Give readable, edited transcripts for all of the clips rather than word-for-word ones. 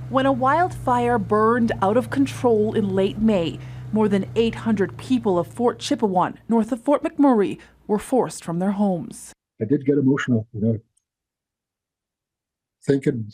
When a wildfire burned out of control in late May, more than 800 people of Fort Chipewyan, north of Fort McMurray, were forced from their homes. I did get emotional, thinking,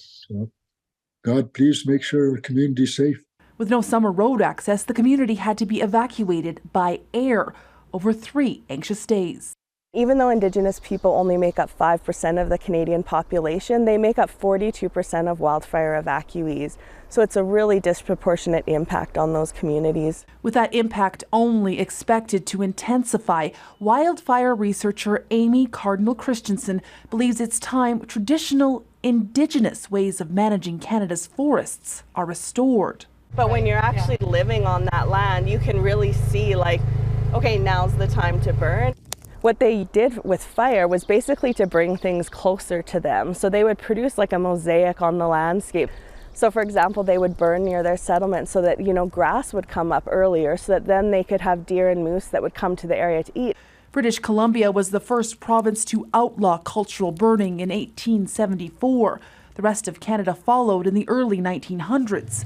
God, please make sure our community's safe. With no summer road access, the community had to be evacuated by air over 3 anxious days. Even though Indigenous people only make up 5% of the Canadian population, they make up 42% of wildfire evacuees. So it's a really disproportionate impact on those communities. With that impact only expected to intensify, wildfire researcher Amy Cardinal Christensen believes it's time traditional Indigenous ways of managing Canada's forests are restored. But when you're actually living on that land, you can really see, okay, now's the time to burn. What they did with fire was basically to bring things closer to them. So they would produce like a mosaic on the landscape. So for example, they would burn near their settlement so that, grass would come up earlier so that then they could have deer and moose that would come to the area to eat. British Columbia was the first province to outlaw cultural burning in 1874. The rest of Canada followed in the early 1900s.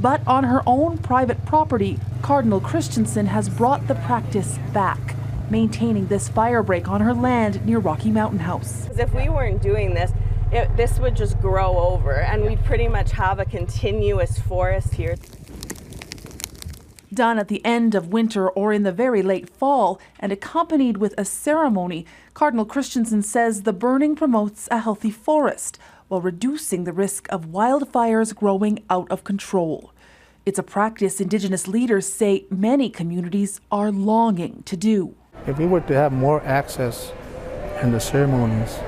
But on her own private property, Cardinal Christensen has brought the practice back, maintaining this fire break on her land near Rocky Mountain House. If we weren't doing this, this would just grow over and we'd pretty much have a continuous forest here. Done at the end of winter or in the very late fall and accompanied with a ceremony, Cardinal Christensen says the burning promotes a healthy forest while reducing the risk of wildfires growing out of control. It's a practice Indigenous leaders say many communities are longing to do. If we were to have more access in the ceremonies,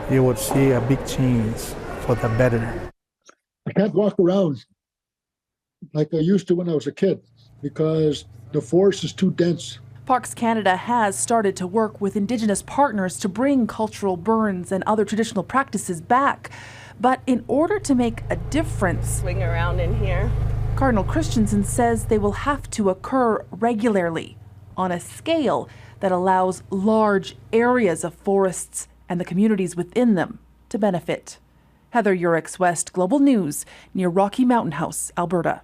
you would see a big change for the better. I can't walk around like I used to when I was a kid because the forest is too dense. Parks Canada has started to work with Indigenous partners to bring cultural burns and other traditional practices back. But in order to make a difference, swing around in here, Cardinal Christensen says they will have to occur regularly on a scale that allows large areas of forests and the communities within them to benefit. Heather Yourex-West, Global News, near Rocky Mountain House, Alberta.